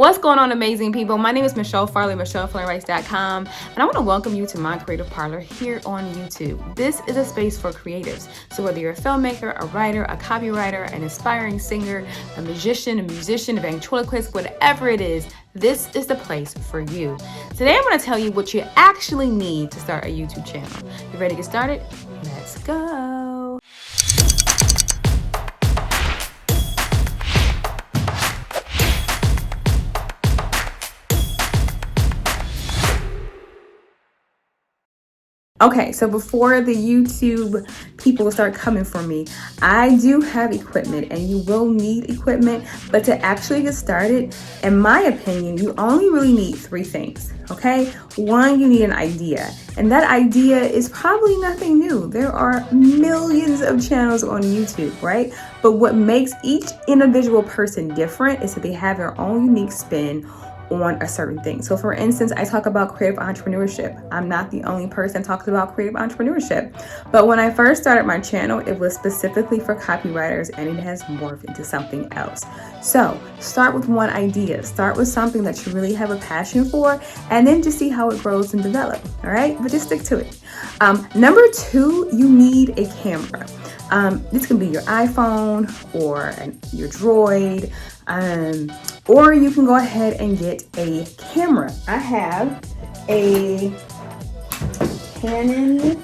What's going on, amazing people? My name is Michelle Farley, MichelleFarleyWrites.com, and I want to welcome you to my creative parlor here on YouTube. This is a space for creatives. So whether you're a filmmaker, a writer, a copywriter, an inspiring singer, a magician, a musician, a ventriloquist, whatever it is, this is the place for you. Today I'm going to tell you what you actually need to start a YouTube channel. You ready to get started? Let's go. Okay, so before the YouTube people start coming for me, I do have equipment and you will need equipment, but to actually get started, in my opinion, you only really need three things, okay? One, you need an idea, and that idea is probably nothing new. There are millions of channels on YouTube, right? But what makes each individual person different is that they have their own unique spin on a certain thing. So for instance, I talk about creative entrepreneurship. I'm not the only person that talks about creative entrepreneurship. But when I first started my channel, it was specifically for copywriters and it has morphed into something else. So start with one idea. Start with something that you really have a passion for and then just see how it grows and develops. All right, but just stick to it. Number two, you need a camera. This can be your iPhone or your Droid, or you can go ahead and get a camera. I have a Canon.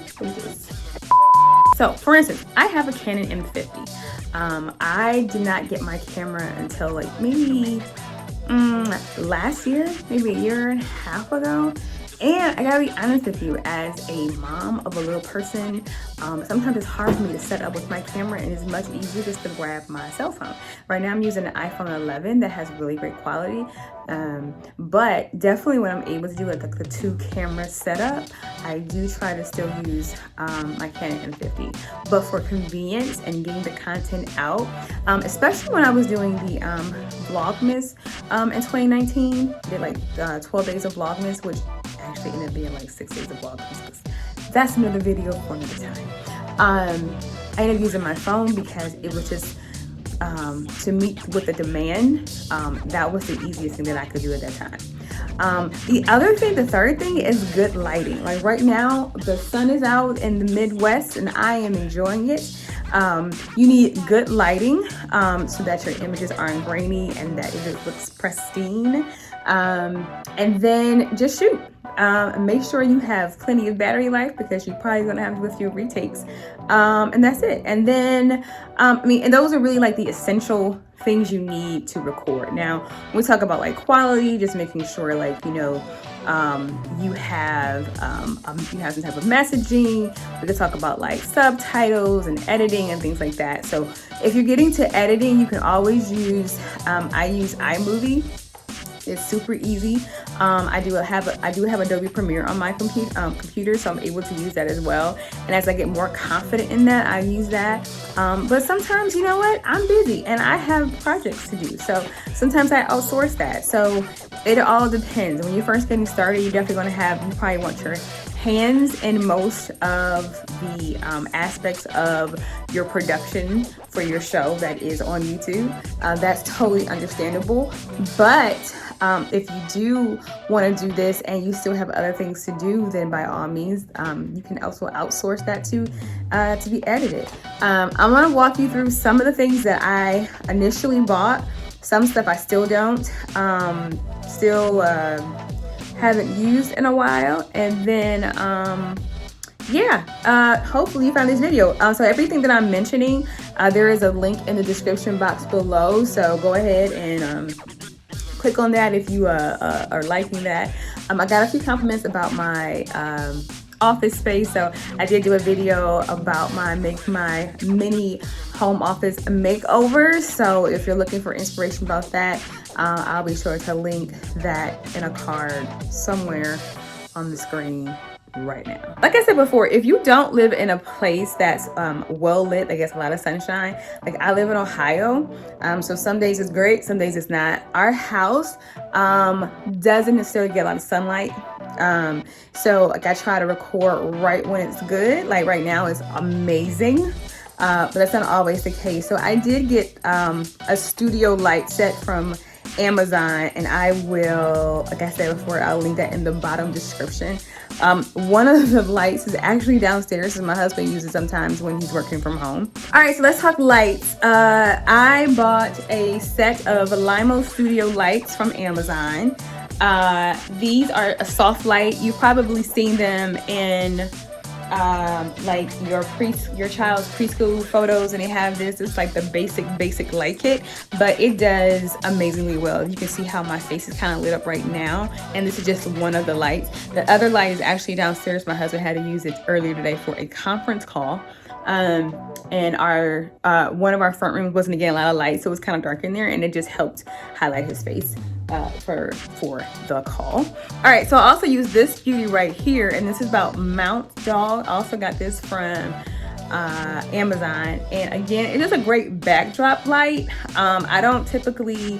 So for instance, I have a Canon M50. I did not get my camera until like maybe last year, maybe a year and a half ago. And I gotta be honest with you, as a mom of a little person, sometimes it's hard for me to set up with my camera, and it's much easier just to grab my cell phone. Right now I'm using an iPhone 11 that has really great quality, but definitely when I'm able to do like the two camera setup, I do try to still use my Canon M50. But for convenience and getting the content out, especially when I was doing the Vlogmas in 2019, I did like 12 days of Vlogmas, which actually ended up being like 6 days of Vlogmas. That's another video for another time. I ended up using my phone because it was just to meet with the demand. That was the easiest thing that I could do at that time. The other thing, the third thing is good lighting. Like right now, the sun is out in the Midwest and I am enjoying it. You need good lighting so that your images aren't grainy and that it looks pristine. And then just shoot. Make sure you have plenty of battery life because you're probably gonna have to do a few retakes. And that's it. And then, and those are really like the essential things you need to record. Now, when we talk about like quality, just making sure like, you have some type of messaging. We could talk about like subtitles and editing and things like that. So if you're getting to editing, you can always use, I use iMovie. It's super easy. I do have Adobe Premiere on my computer, so I'm able to use that as well. And as I get more confident in that, I use that. But sometimes, you know what? I'm busy and I have projects to do. So sometimes I outsource that. So it all depends. When you're first getting started, you're definitely you probably want your hands in most of the aspects of your production for your show that is on YouTube. That's totally understandable. But if you do want to do this and you still have other things to do, then by all means, you can also outsource that to be edited. I'm going to walk you through some of the things that I initially bought. Some stuff I still don't, haven't used in a while. And then, hopefully you found this video. So everything that I'm mentioning, there is a link in the description box below. So go ahead and click on that if you are liking that. I got a few compliments about my office space, so I did do a video about my mini home office makeover. So if you're looking for inspiration about that, I'll be sure to link that in a card somewhere on the screen right now. Like I said before, if you don't live in a place that's well lit, that gets a lot of sunshine, like I live in Ohio, so some days it's great, some days it's not. Our house doesn't necessarily get a lot of sunlight, so like I try to record right when it's good. Like right now it's amazing, but that's not always the case. So I did get a studio light set from Amazon, and I will, like I said before, I'll link that in the bottom description. One of the lights is actually downstairs, and my husband uses sometimes when he's working from home. All right, so let's talk lights. I bought a set of Limo Studio lights from Amazon. These are a soft light. You've probably seen them in like your child's preschool photos, and they have this. It's like the basic light kit, but it does amazingly well. You can see how my face is kind of lit up right now, and this is just one of the lights. The other light is actually downstairs. My husband had to use it earlier today for a conference call, and our one of our front rooms wasn't getting a lot of light, so it was kind of dark in there, and it just helped highlight his face for the call. All right, so I also use this beauty right here, and this is about Mount Dog. I also got this from Amazon, and again, it is a great backdrop light. I don't typically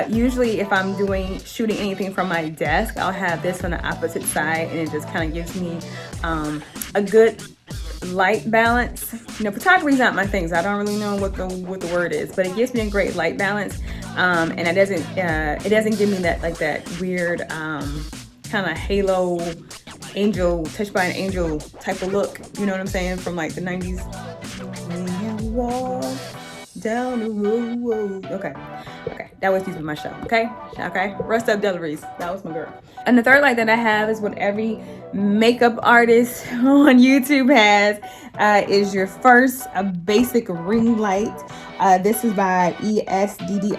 usually if I'm shooting anything from my desk, I'll have this on the opposite side, and it just kind of gives me a good light balance. You know, photography is not my thing, so I don't really know what the word is, but it gives me a great light balance, and it doesn't give me that weird kind of halo angel, touched by an angel type of look. You know what I'm saying? From like the 90s. Walk down the road. Okay, that was using my show. Okay, rest up Delaries. That was my girl. And the third light that I have is what every makeup artist on YouTube has, is your first basic ring light. This is by ESDDI,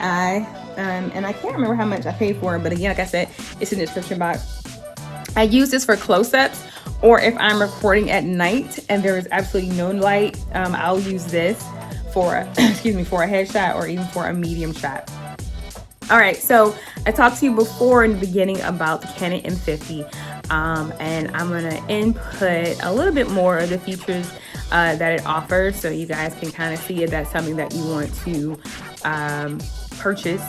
and I can't remember how much I paid for it, but again, like I said, it's in the description box. I use this for close-ups, or if I'm recording at night and there is absolutely no light, I'll use this for a headshot or even for a medium shot. All right, so I talked to you before in the beginning about the Canon M50, and I'm gonna input a little bit more of the features that it offers, so you guys can kind of see if that's something that you want to purchase.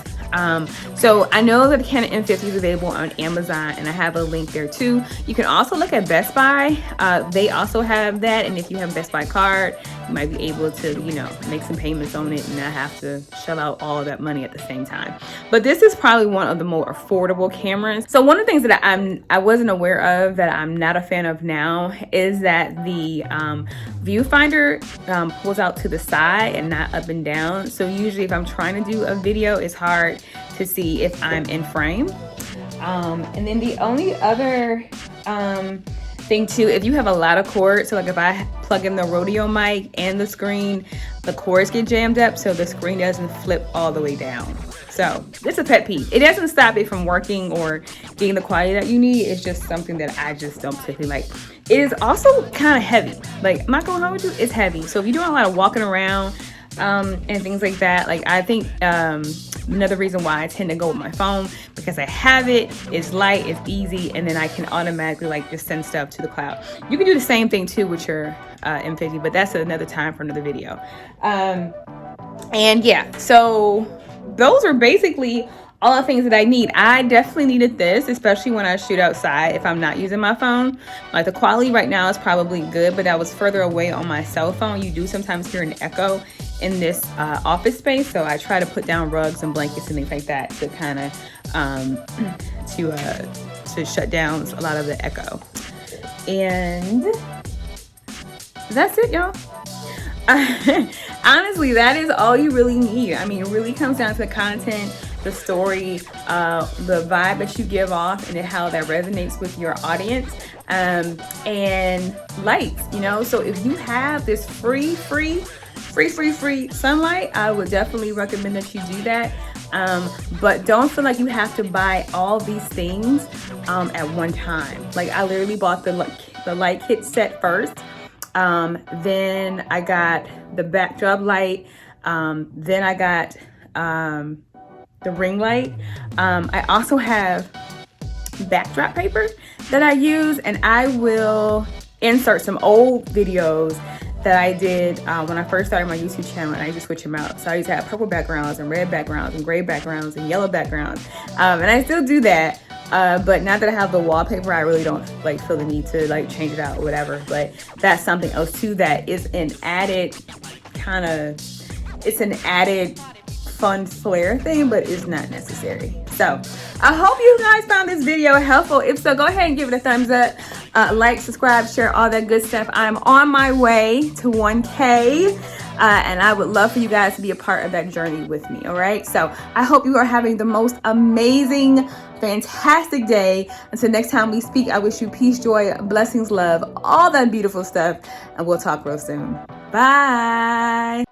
So I know that the Canon M50 is available on Amazon, and I have a link there too. You can also look at Best Buy. They also have that, and if you have a Best Buy card, you might be able to, you know, make some payments on it and not have to shell out all of that money at the same time. But this is probably one of the more affordable cameras. So one of the things that I wasn't aware of, that I'm not a fan of now, is that the viewfinder pulls out to the side and not up and down. So usually if I'm trying to do a video, it's hard to see if I'm in frame. And then the only other thing too, if you have a lot of cords, so like if I plug in the rodeo mic and the screen, the cords get jammed up so the screen doesn't flip all the way down. So this is a pet peeve. It doesn't stop it from working or getting the quality that you need. It's just something that I just don't particularly like. It is also kind of heavy. Like, I'm not gonna hold you, it's heavy. So if you're doing a lot of walking around and things like that, like I think another reason why I tend to go with my phone, because I have it, it's light, it's easy, and then I can automatically like just send stuff to the cloud. You can do the same thing too with your M50, but that's another time for another video. And yeah, so those are basically all the things that I need. I definitely needed this, especially when I shoot outside if I'm not using my phone. Like the quality right now is probably good, but I was further away on my cell phone. You do sometimes hear an echo in this office space, so I try to put down rugs and blankets and things like that to kind of to shut down a lot of the echo. And that's it, y'all. Honestly, that is all you really need. I mean, it really comes down to the content, the story, the vibe that you give off, and how that resonates with your audience, and lights, you know. So if you have this free sunlight, I would definitely recommend that you do that. But don't feel like you have to buy all these things at one time. Like I literally bought the light kit set first. Then I got the backdrop light. Then I got the ring light. I also have backdrop paper that I use, and I will insert some old videos that I did when I first started my YouTube channel, and I used to switch them out. So I used to have purple backgrounds and red backgrounds and gray backgrounds and yellow backgrounds, and I still do that. But now that I have the wallpaper, I really don't like feel the need to like change it out or whatever. But that's something else too that is an added fun flair thing, but it's not necessary. So I hope you guys found this video helpful. If so, go ahead and give it a thumbs up, like, subscribe, share, all that good stuff. I'm on my way to 1K. And I would love for you guys to be a part of that journey with me. All right. So I hope you are having the most amazing, fantastic day. Until next time we speak, I wish you peace, joy, blessings, love, all that beautiful stuff. And we'll talk real soon. Bye.